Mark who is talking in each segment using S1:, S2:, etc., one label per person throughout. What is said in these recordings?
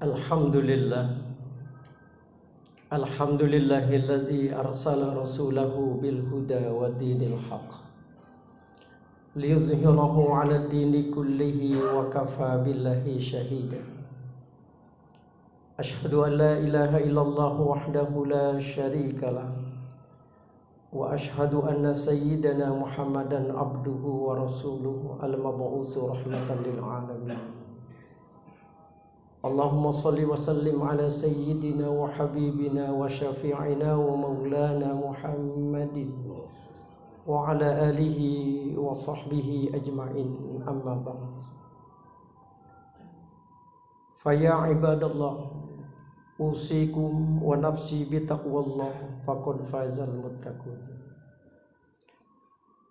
S1: Alhamdulillah. Alhamdulillahilladzi arsala rasulahu bil huda wa dinil haq liyuzhirahu 'ala dini kullihi wa kafa billahi shahida. Ashhadu an la ilaha illallah wahdahu la syarika lah wa ashhadu anna sayyidana Muhammadan abduhu wa rasuluhu al-mab'utsu rahmatan lil alamin. Allahumma salli wa sallim ala sayyidina wa habibina wa syafi'ina wa maulana Muhammadin wa ala alihi wa sahbihi ajma'in, amma ba'd. Faya ibadallah, usikum wa nafsi bitaqwallah faqad fazal muttaqun.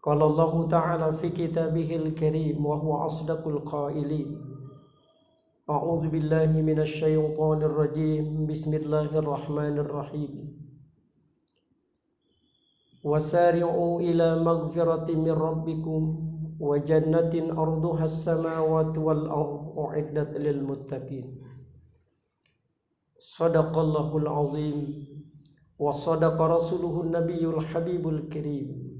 S1: Qala Allah ta'ala fi kitabihil karim wa huwa asdaqul qailin. A'udzu billahi minasy syaithanir rajim. Bismillahirrahmanirrahim. Wasari'u ila maghfiratin min rabbikum wa jannatin 'arduha as-samawati wal ardu u'iddat lil muttaqin. Shadaqallahul 'azim wa shadaqa rasuluhun nabiyyul habibul karim.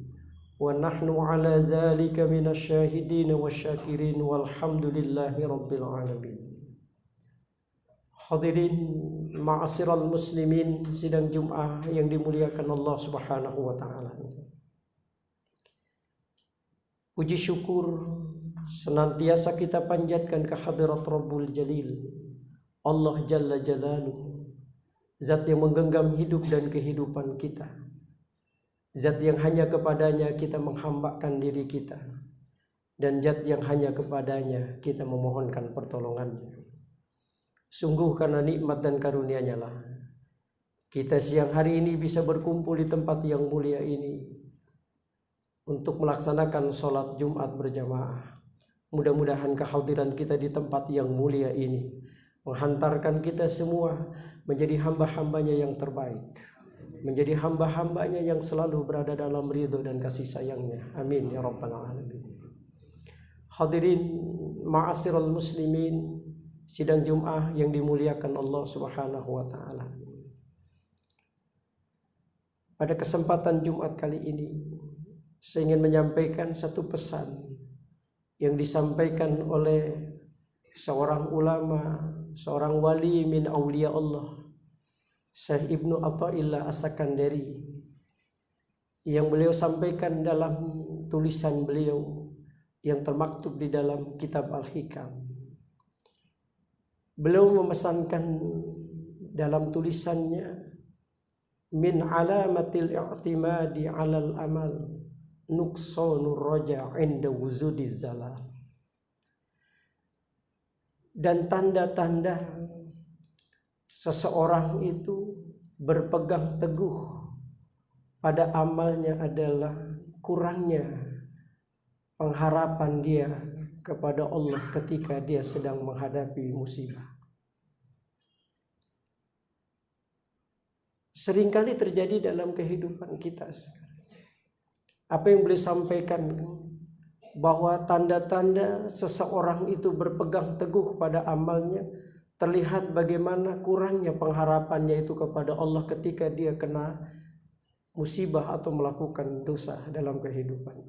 S1: Wa nahnu ala dzalika minasy syahidin wasyakirin walhamdulillahi rabbil alamin. Hadirin ma'asyiral muslimin, sidang Jum'ah yang dimuliakan Allah Subhanahu wa taala. Puji syukur senantiasa kita panjatkan ke hadirat Rabbul Jalil, Allah Jalla Jalaluhu, zat yang menggenggam hidup dan kehidupan kita, zat yang hanya kepadanya kita menghambakan diri kita, dan zat yang hanya kepadanya kita memohonkan pertolongannya. Sungguh karena nikmat dan karunia-Nya lah kita siang hari ini bisa berkumpul di tempat yang mulia ini untuk melaksanakan sholat Jumat berjamaah. Mudah-mudahan kehadiran kita di tempat yang mulia ini menghantarkan kita semua menjadi hamba-hambanya yang terbaik, menjadi hamba-hambanya yang selalu berada dalam ridho dan kasih sayangnya. Amin ya rabbal alamin. Hadirin ma'asyiral muslimin, sidang Jum'ah yang dimuliakan Allah Subhanahu wa taala. Pada kesempatan Jumat kali ini saya ingin menyampaikan satu pesan yang disampaikan oleh seorang ulama, seorang wali min auliya Allah, Syekh Ibnu Athaillah As-Sakandari, yang beliau sampaikan dalam tulisan beliau yang termaktub di dalam kitab Al-Hikam. Beliau memesankan dalam tulisannya, min alamatil i'timadi 'alal amal nuqsanur raja 'inda wuzudiz zalal. Dan tanda-tanda seseorang itu berpegang teguh pada amalnya adalah kurangnya pengharapan dia kepada Allah ketika dia sedang menghadapi musibah. Seringkali terjadi dalam kehidupan kita sekarang. Apa yang beliau sampaikan, bahwa tanda-tanda seseorang itu berpegang teguh pada amalnya terlihat bagaimana kurangnya pengharapannya itu kepada Allah ketika dia kena musibah atau melakukan dosa dalam kehidupan.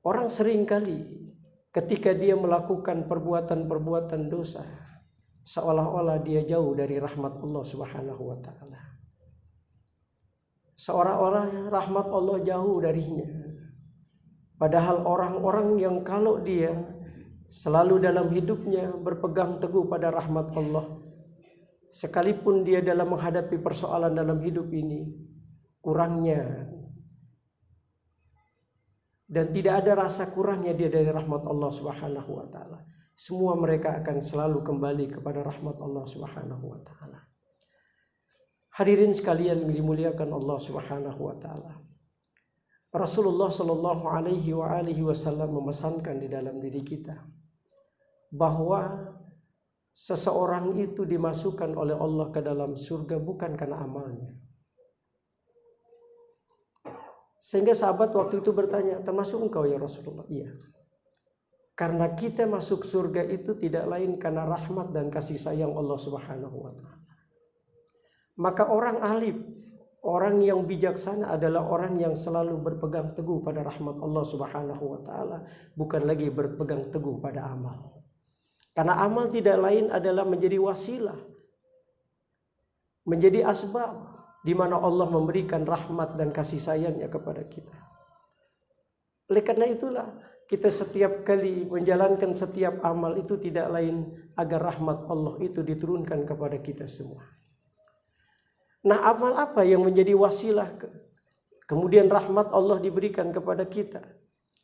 S1: Orang seringkali ketika dia melakukan perbuatan-perbuatan dosa, seolah-olah dia jauh dari rahmat Allah Subhanahu wa taala. Seolah-olah rahmat Allah jauh darinya. Padahal orang-orang yang kalau dia selalu dalam hidupnya berpegang teguh pada rahmat Allah, sekalipun dia dalam menghadapi persoalan dalam hidup ini kurangnya, dan tidak ada rasa kurangnya dia dari rahmat Allah Subhanahu wa taala, semua mereka akan selalu kembali kepada rahmat Allah Subhanahu wa taala. Hadirin sekalian dimuliakan Allah Subhanahu wa taala. Rasulullah sallallahu alaihi wasallam memesankan di dalam diri kita bahwa seseorang itu dimasukkan oleh Allah ke dalam surga bukan karena amalnya. Sehingga sahabat waktu itu bertanya, termasuk engkau ya Rasulullah? Iya. Karena kita masuk surga itu tidak lain karena rahmat dan kasih sayang Allah Subhanahu wa taala. Maka orang alim, orang yang bijaksana adalah orang yang selalu berpegang teguh pada rahmat Allah Subhanahu wa taala, bukan lagi berpegang teguh pada amal. Karena amal tidak lain adalah menjadi wasilah, menjadi asbab di mana Allah memberikan rahmat dan kasih sayangnya kepada kita. Oleh karena itulah kita setiap kali menjalankan setiap amal itu tidak lain agar rahmat Allah itu diturunkan kepada kita semua. Nah, amal apa yang menjadi wasilah kemudian rahmat Allah diberikan kepada kita,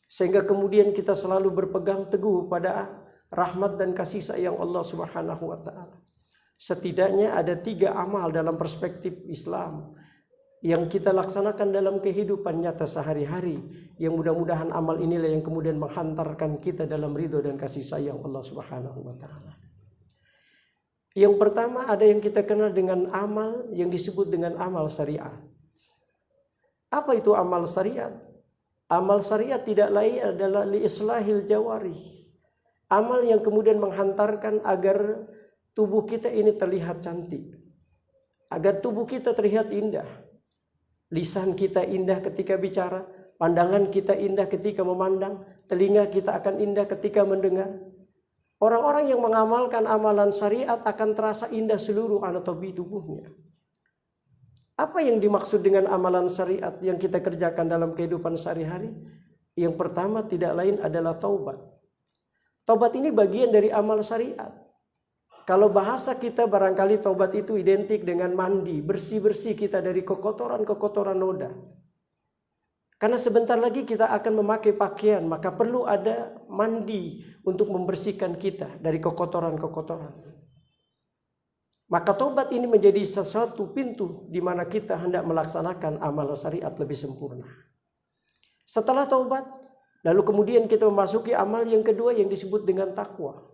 S1: sehingga kemudian kita selalu berpegang teguh pada rahmat dan kasih sayang Allah Subhanahu wa taala. Setidaknya ada 3 amal dalam perspektif Islam yang kita laksanakan dalam kehidupan nyata sehari-hari, yang mudah-mudahan amal inilah yang kemudian menghantarkan kita dalam ridho dan kasih sayang Allah Subhanahu wa taala. Yang pertama ada yang kita kenal dengan amal yang disebut dengan amal syariat. Apa itu amal syariat? Amal syariat tidak lain adalah li islahil jawarih. Amal yang kemudian menghantarkan agar tubuh kita ini terlihat cantik, agar tubuh kita terlihat indah. Lisan kita indah ketika bicara, pandangan kita indah ketika memandang, telinga kita akan indah ketika mendengar. Orang-orang yang mengamalkan amalan syariat akan terasa indah seluruh anatomi tubuhnya. Apa yang dimaksud dengan amalan syariat yang kita kerjakan dalam kehidupan sehari-hari? Yang pertama tidak lain adalah taubat. Taubat ini bagian dari amal syariat. Kalau bahasa kita barangkali taubat itu identik dengan mandi, bersih-bersih kita dari kekotoran-kekotoran noda. Karena sebentar lagi kita akan memakai pakaian, maka perlu ada mandi untuk membersihkan kita dari kekotoran-kekotoran. Maka taubat ini menjadi sesuatu pintu di mana kita hendak melaksanakan amal syariat lebih sempurna. Setelah taubat, lalu kemudian kita memasuki amal yang kedua yang disebut dengan takwa.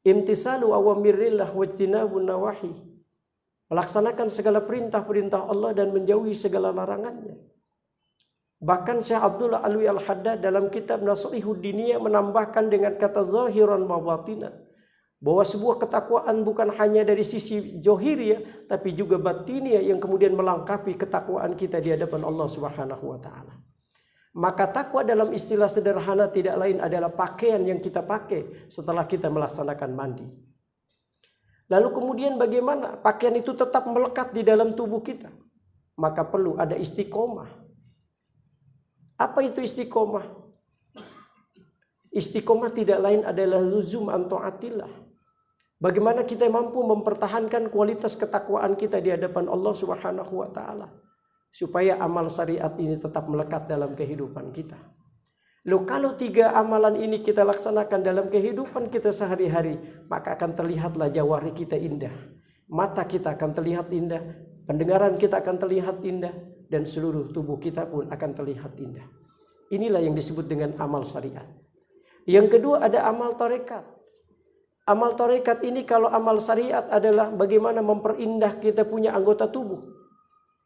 S1: Imtisalu awamirillah wajtinabun nawahi. Melaksanakan segala perintah-perintah Allah dan menjauhi segala larangannya. Bahkan Syekh Abdullah Alwi Al-Haddad dalam kitab Nasaihud Diniyah menambahkan dengan kata zahiran wa batinan, bahwa sebuah ketakwaan bukan hanya dari sisi johiriyah tapi juga batiniyah yang kemudian melengkapi ketakwaan kita di hadapan Allah Subhanahu wa taala. Maka takwa dalam istilah sederhana tidak lain adalah pakaian yang kita pakai setelah kita melaksanakan mandi. Lalu kemudian bagaimana pakaian itu tetap melekat di dalam tubuh kita? Maka perlu ada istiqomah. Apa itu istiqomah? Istiqomah tidak lain adalah luzum an taatillah. Bagaimana kita mampu mempertahankan kualitas ketakwaan kita di hadapan Allah Subhanahu wa taala, supaya amal syariat ini tetap melekat dalam kehidupan kita. Loh, kalau 3 amalan ini kita laksanakan dalam kehidupan kita sehari-hari, maka akan terlihatlah jawari kita indah. Mata kita akan terlihat indah, pendengaran kita akan terlihat indah, dan seluruh tubuh kita pun akan terlihat indah. Inilah yang disebut dengan amal syariat. Yang kedua ada amal tarekat. Amal tarekat ini kalau amal syariat adalah bagaimana memperindah kita punya anggota tubuh.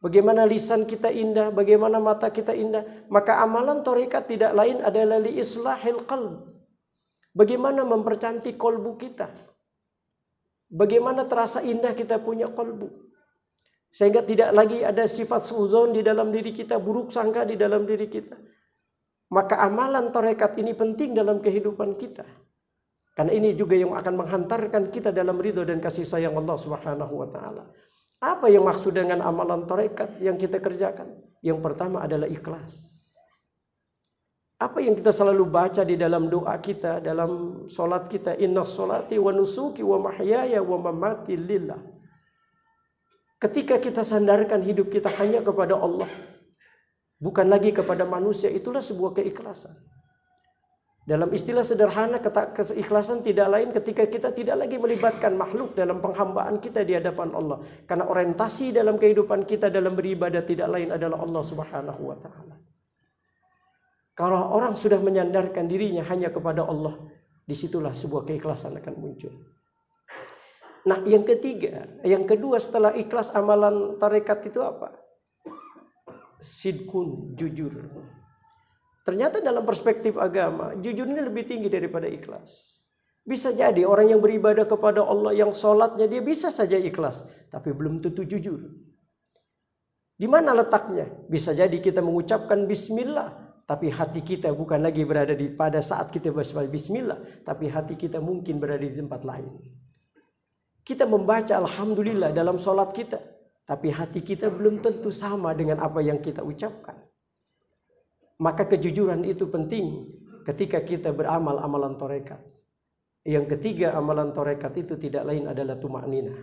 S1: Bagaimana lisan kita indah, bagaimana mata kita indah. Maka amalan tarekat tidak lain adalah li islahil qalb. Bagaimana mempercantik kolbu kita. Bagaimana terasa indah kita punya kolbu. Sehingga tidak lagi ada sifat suudzon di dalam diri kita, buruk sangka di dalam diri kita. Maka amalan tarekat ini penting dalam kehidupan kita. Karena ini juga yang akan menghantarkan kita dalam ridho dan kasih sayang Allah Subhanahu wa taala. Apa yang maksud dengan amalan tarekat yang kita kerjakan? Yang pertama adalah ikhlas. Apa yang kita selalu baca di dalam doa kita, dalam solat kita, innas solati wa nusuki wa mahyaya wa mamati lillah. Ketika kita sandarkan hidup kita hanya kepada Allah, bukan lagi kepada manusia, itulah sebuah keikhlasan. Dalam istilah sederhana, keikhlasan tidak lain ketika kita tidak lagi melibatkan makhluk dalam penghambaan kita di hadapan Allah. Karena orientasi dalam kehidupan kita dalam beribadah tidak lain adalah Allah Subhanahu wa taala. Kalau orang sudah menyandarkan dirinya hanya kepada Allah, disitulah sebuah keikhlasan akan muncul. Nah, yang kedua setelah ikhlas amalan tarekat itu apa? Sidqun, jujur. Ternyata dalam perspektif agama, jujur ini lebih tinggi daripada ikhlas. Bisa jadi orang yang beribadah kepada Allah, yang sholatnya dia bisa saja ikhlas, tapi belum tentu jujur. Di mana letaknya? Bisa jadi kita mengucapkan bismillah, tapi hati kita bukan lagi berada pada saat kita bismillah, tapi hati kita mungkin berada di tempat lain. Kita membaca alhamdulillah dalam sholat kita, tapi hati kita belum tentu sama dengan apa yang kita ucapkan. Maka kejujuran itu penting ketika kita beramal amalan tarekat. Yang ketiga, amalan tarekat itu tidak lain adalah tumakninah.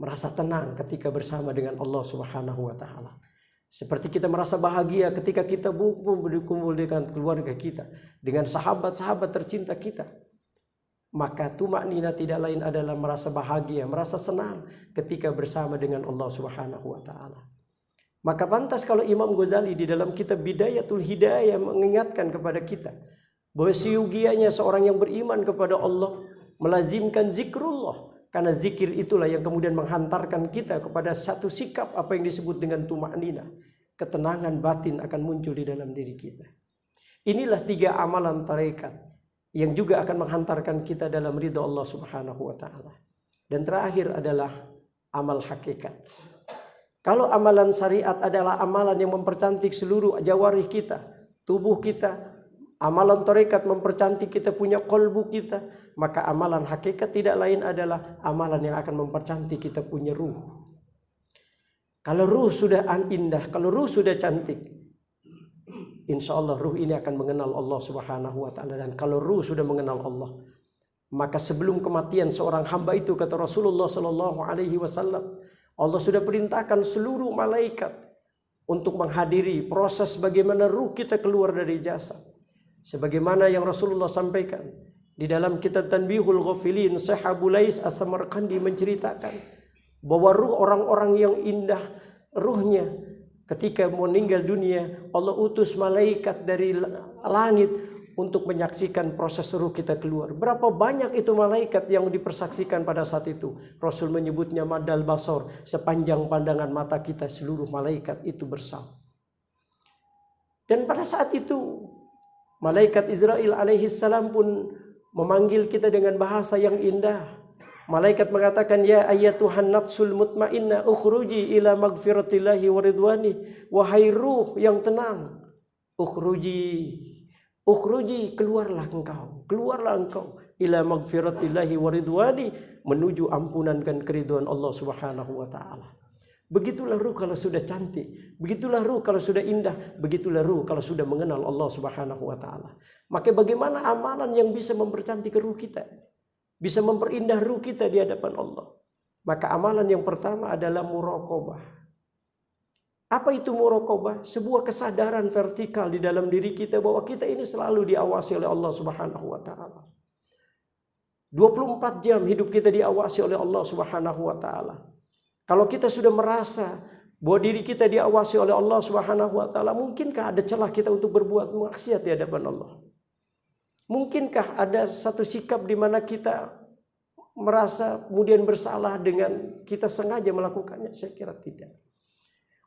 S1: Merasa tenang ketika bersama dengan Allah Subhanahu wa taala. Seperti kita merasa bahagia ketika kita berkumpul dengan keluarga kita, dengan sahabat-sahabat tercinta kita. Maka tumakninah tidak lain adalah merasa bahagia, merasa senang ketika bersama dengan Allah Subhanahu wa taala. Maka pantas kalau Imam Ghazali di dalam kitab Bidayatul Hidayah mengingatkan kepada kita bahwa seyugianya seorang yang beriman kepada Allah melazimkan zikrullah, karena zikir itulah yang kemudian menghantarkan kita kepada satu sikap apa yang disebut dengan tumakninah. Ketenangan batin akan muncul di dalam diri kita. Inilah 3 amalan tarekat yang juga akan menghantarkan kita dalam ridha Allah Subhanahu wa taala. Dan terakhir adalah amal hakikat. Kalau amalan syariat adalah amalan yang mempercantik seluruh jawarih kita, tubuh kita, amalan tarekat mempercantik kita punya kolbu kita, maka amalan hakikat tidak lain adalah amalan yang akan mempercantik kita punya ruh. Kalau ruh sudah indah, kalau ruh sudah cantik, insya Allah ruh ini akan mengenal Allah Subhanahu wa taala. Dan kalau ruh sudah mengenal Allah, maka sebelum kematian seorang hamba itu, kata Rasulullah sallallahu alaihi wasallam, Allah sudah perintahkan seluruh malaikat untuk menghadiri proses bagaimana ruh kita keluar dari jasad. Sebagaimana yang Rasulullah sampaikan di dalam kitab Tanbihul Ghafilin, Sahabulais As-Samarqandi menceritakan bahwa ruh orang-orang yang indah ruhnya ketika meninggal dunia, Allah utus malaikat dari langit untuk menyaksikan proses ruh kita keluar. Berapa banyak itu malaikat yang dipersaksikan pada saat itu. Rasul menyebutnya madal basar, sepanjang pandangan mata kita seluruh malaikat itu bersama. Dan pada saat itu malaikat Israel alaihissalam pun memanggil kita dengan bahasa yang indah. Malaikat mengatakan, ya ayyatuhan nafsul mutmainnah ukhruji ila magfiratillahi wa ridwani. Wahai ruh yang tenang, ukhruji, keluarlah engkau ila magfiratillahi wa ridwani, menuju ampunan dan keriduan Allah Subhanahu wa taala. Begitulah ruh kalau sudah cantik, begitulah ruh kalau sudah indah, begitulah ruh kalau sudah mengenal Allah Subhanahu wa taala. Maka bagaimana amalan yang bisa mempercantik ruh kita, bisa memperindah ruh kita di hadapan Allah? Maka amalan yang pertama adalah muraqabah. Apa itu muraqabah? Sebuah kesadaran vertikal di dalam diri kita bahwa kita ini selalu diawasi oleh Allah Subhanahu wa taala. 24 jam hidup kita diawasi oleh Allah Subhanahu wa taala. Kalau kita sudah merasa bahwa diri kita diawasi oleh Allah Subhanahu wa taala, mungkinkah ada celah kita untuk berbuat maksiat di hadapan Allah? Mungkinkah ada satu sikap di mana kita merasa kemudian bersalah dengan kita sengaja melakukannya? Saya kira tidak.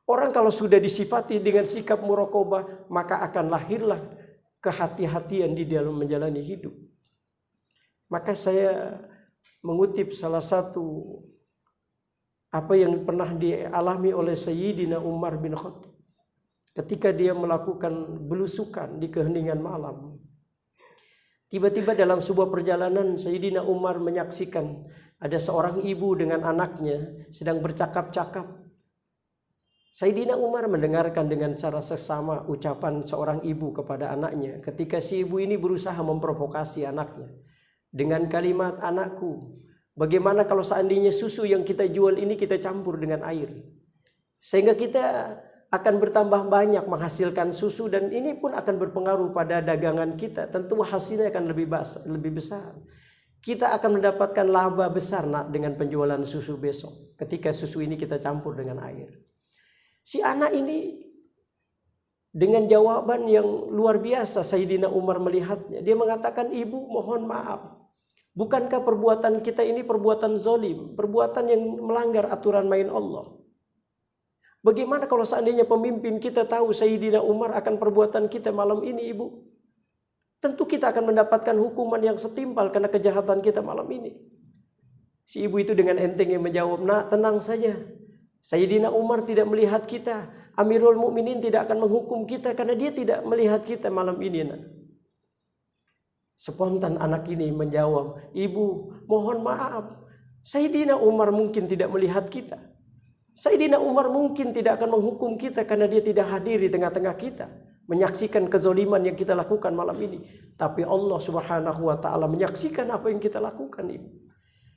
S1: Orang kalau sudah disifati dengan sikap muraqabah, maka akan lahirlah kehati-hatian di dalam menjalani hidup. Maka saya mengutip salah satu apa yang pernah dialami oleh Sayyidina Umar bin Khattab ketika dia melakukan belusukan di keheningan malam. Tiba-tiba dalam sebuah perjalanan Sayyidina Umar menyaksikan ada seorang ibu dengan anaknya sedang bercakap-cakap. Sayyidina Umar mendengarkan dengan cara seksama ucapan seorang ibu kepada anaknya ketika si ibu ini berusaha memprovokasi anaknya dengan kalimat, anakku, bagaimana kalau seandainya susu yang kita jual ini kita campur dengan air, sehingga kita akan bertambah banyak menghasilkan susu dan ini pun akan berpengaruh pada dagangan kita, tentu hasilnya akan lebih besar. Kita akan mendapatkan laba besar dengan penjualan susu besok ketika susu ini kita campur dengan air. Si anak ini dengan jawaban yang luar biasa, Sayyidina Umar melihatnya. Dia mengatakan, ibu mohon maaf. Bukankah perbuatan kita ini perbuatan zalim, perbuatan yang melanggar aturan main Allah? Bagaimana kalau seandainya pemimpin kita tahu Sayyidina Umar akan perbuatan kita malam ini, Ibu? Tentu kita akan mendapatkan hukuman yang setimpal karena kejahatan kita malam ini. Si ibu itu dengan entengnya menjawab, "Nak, tenang saja. Sayyidina Umar tidak melihat kita. Amirul Mukminin tidak akan menghukum kita karena dia tidak melihat kita malam ini, Nak." Spontan anak ini menjawab, "Ibu, mohon maaf. Sayyidina Umar mungkin tidak melihat kita. Sayyidina Umar mungkin tidak akan menghukum kita karena dia tidak hadir di tengah-tengah kita, menyaksikan kezaliman yang kita lakukan malam ini. Tapi Allah Subhanahu wa taala menyaksikan apa yang kita lakukan, Ibu.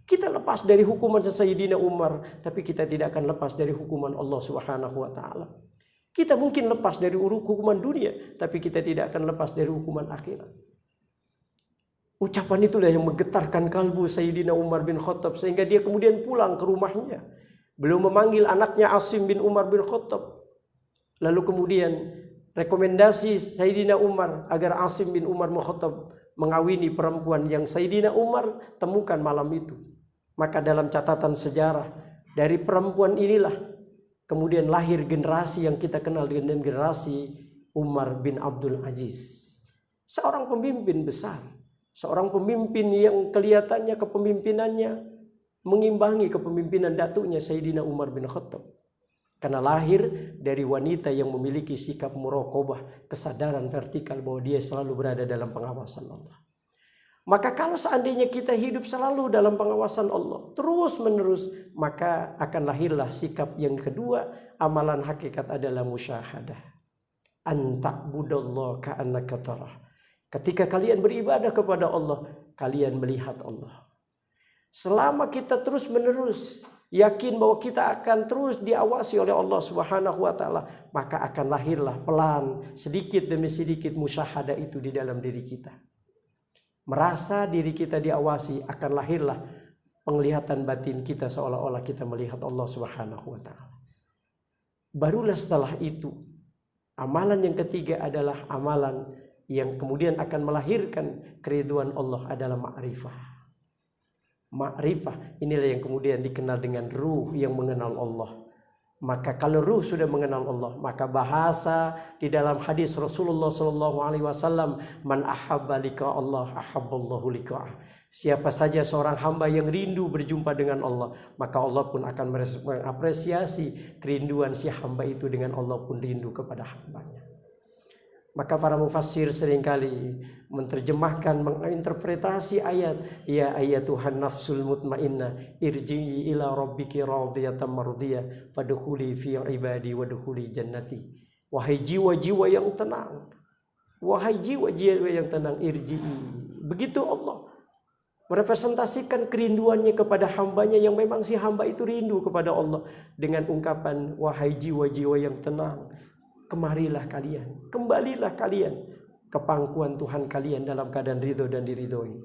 S1: Kita lepas dari hukuman Sayyidina Umar, tapi kita tidak akan lepas dari hukuman Allah Subhanahu wa taala. Kita mungkin lepas dari hukuman dunia, tapi kita tidak akan lepas dari hukuman akhirat." Ucapan itulah yang menggetarkan kalbu Sayyidina Umar bin Khattab sehingga dia kemudian pulang ke rumahnya. Belum memanggil anaknya Asim bin Umar bin Khattab. Lalu kemudian rekomendasi Sayyidina Umar agar Asim bin Umar bin Khattab mengawini perempuan yang Sayyidina Umar temukan malam itu. Maka dalam catatan sejarah dari perempuan inilah kemudian lahir generasi yang kita kenal dengan generasi Umar bin Abdul Aziz. Seorang pemimpin besar. Seorang pemimpin yang kelihatannya kepemimpinannya mengimbangi kepemimpinan datuknya Sayyidina Umar bin Khattab. Karena lahir dari wanita yang memiliki sikap muraqabah, kesadaran vertikal bahwa dia selalu berada dalam pengawasan Allah. Maka kalau seandainya kita hidup selalu dalam pengawasan Allah, terus menerus, maka akan lahirlah sikap yang kedua. Amalan hakikat adalah musyahadah. An ta'budallaha ka'annaka tarah. Ketika kalian beribadah kepada Allah, kalian melihat Allah. Selama kita terus menerus yakin bahwa kita akan terus diawasi oleh Allah Subhanahu wa taala, maka akan lahirlah pelan sedikit demi sedikit musyahadah itu di dalam diri kita. Merasa diri kita diawasi, akan lahirlah penglihatan batin kita seolah-olah kita melihat Allah Subhanahu wa taala. Barulah setelah itu, amalan yang ketiga adalah amalan yang kemudian akan melahirkan keridhaan Allah adalah ma'rifah. Ma'rifah inilah yang kemudian dikenal dengan ruh yang mengenal Allah. Maka kalau ruh sudah mengenal Allah, maka bahasa di dalam hadis Rasulullah SAW, "Man ahabba liqa Allah, ahabballahu liqa'ah." Siapa saja seorang hamba yang rindu berjumpa dengan Allah, maka Allah pun akan mengapresiasi kerinduan si hamba itu dengan Allah pun rindu kepada hambanya. Maka para mufassir seringkali menerjemahkan, menginterpretasi ayat, "Ya ayyatuhan nafsul mutmainnah, irji'i ila rabbiki radiyatan mardiyah, fadkhuli fi ibadi wadkhuli jannati." Wahai jiwa-jiwa yang tenang, wahai jiwa-jiwa yang tenang, irji'i. Begitu Allah merepresentasikan kerinduannya kepada hambanya yang memang si hamba itu rindu kepada Allah dengan ungkapan, "Wahai jiwa-jiwa yang tenang, kemarilah kalian, kembalilah kalian ke pangkuan Tuhan kalian dalam keadaan ridho dan diridhoi,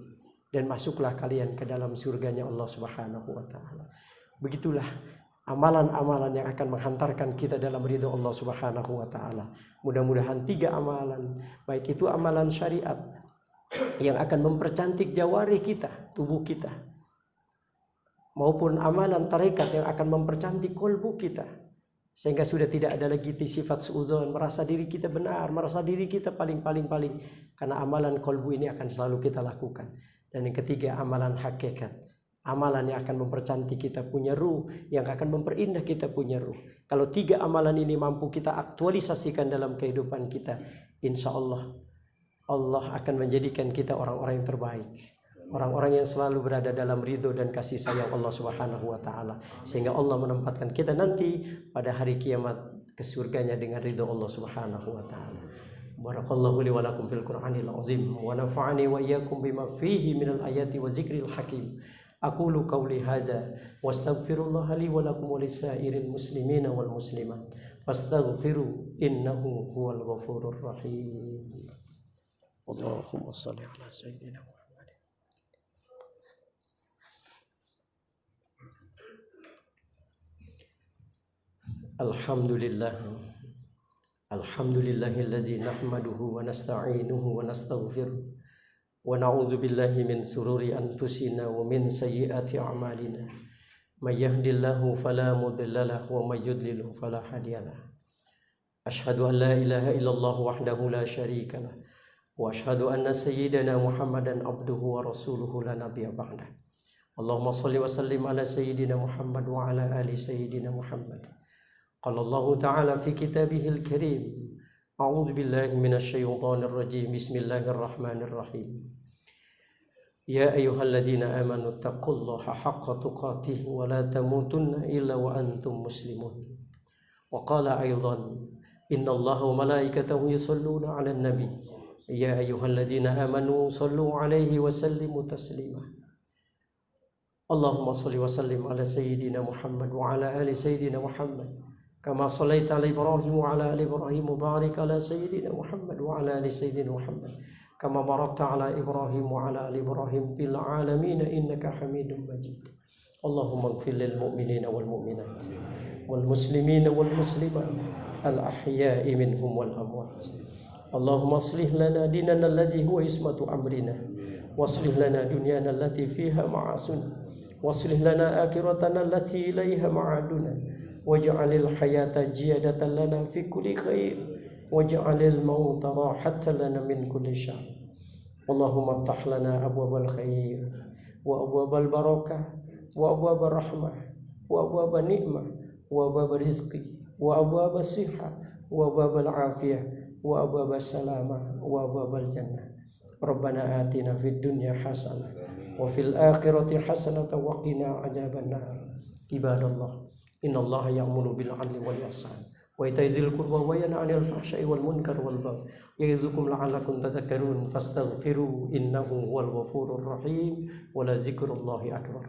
S1: dan masuklah kalian ke dalam surganya Allah Subhanahu wa taala." Begitulah amalan-amalan yang akan menghantarkan kita dalam ridho Allah Subhanahu wa taala. Mudah-mudahan 3 amalan, baik itu amalan syariat yang akan mempercantik jawari kita, tubuh kita, maupun amalan tarekat yang akan mempercantik kolbu kita, sehingga sudah tidak ada lagi sifat suudzon, merasa diri kita benar, merasa diri kita paling, karena amalan kolbu ini akan selalu kita lakukan. Dan yang ketiga, amalan hakikat, amalan yang akan mempercantik kita punya ruh, yang akan memperindah kita punya ruh. Kalau 3 amalan ini mampu kita aktualisasikan dalam kehidupan kita, insya Allah Allah akan menjadikan kita orang-orang yang terbaik, orang-orang yang selalu berada dalam ridho dan kasih sayang Allah Subhanahu wa taala, sehingga Allah menempatkan kita nanti pada hari kiamat ke surganya dengan ridho Allah Subhanahu wa taala. Barakallahu li wa lakum fil Qur'anil azim wa nafa'ani wa iyyakum bima fihi minal ayati wa zikril hakim. Aqulu qawli hadza wastaghfirullah li wa lakum wa lisairil muslimina wal muslimat fastaghfiru innahu huwal ghafurur rahim. Allahumma shalli ala sayyidina Muhammad. Alhamdulillah. Alhamdulillahilladzi nahmaduhu wa nasta'inuhu wa nastaghfiruh wa na'udzu billahi min sururi anfusina wa min sayyiati a'malina. من يهد الله فلا مضل له ومن يضلل فلا هادي له أشهد أن لا إله إلا الله وحده لا شريك له وأشهد أن سيدنا محمدا عبده ورسوله لا نبي بعده اللهم صل وسلم على سيدنا محمد وعلى آل سيدنا محمد قال الله تعالى في كتابه الكريم أعوذ بالله من الشيطان الرجيم بسم الله الرحمن الرحيم يا أيها الذين آمنوا اتقوا الله حق تقاته ولا تموتن إلا وأنتم مسلمون وقال أيضا إن الله وملائكته يصلون على النبي يا أيها الذين آمنوا صلوا عليه وسلموا تسليما اللهم صل وسلم على سيدنا محمد وعلى آل سيدنا محمد كما صليت على إبراهيم وعلى آل إبراهيم وبارك على سيدنا محمد وعلى آل سيدنا محمد كما باركت على إبراهيم وعلى آل إبراهيم في العالمين إنك حميد مجيد اللهم اغفر للمؤمنين والمؤمنات والمسلمين والمسلمات الأحياء منهم والأموات اللهم اصلح لنا ديننا الذي هو عصمة أمرنا واصلح لنا دنيانا التي فيها معاصنا واصلح لنا آخرتنا التي إليها معادنا واجعل الحياة زيادة لنا في كل خير واجعل الموت راحة لنا من كل شر اللهم افتح لنا أبواب الخير وأبواب البركة وأبواب الرحمة وأبواب النعمة وأبواب الرزق وأبواب الصحة وأبواب العافية وأبواب السلامة وأبواب الجنة ربنا آتنا في الدنيا حسنة وفي الآخرة حسنة وقنا عذاب النار عباد الله إن الله يأمر بالعدل والإحسان وإيتاء ذي القربى وينهى عن الفحشاء والمنكر والبغي يعظكم لعلكم تذكرون فاستغفروا إنه هو الغفور الرحيم ولذكر الله أكبر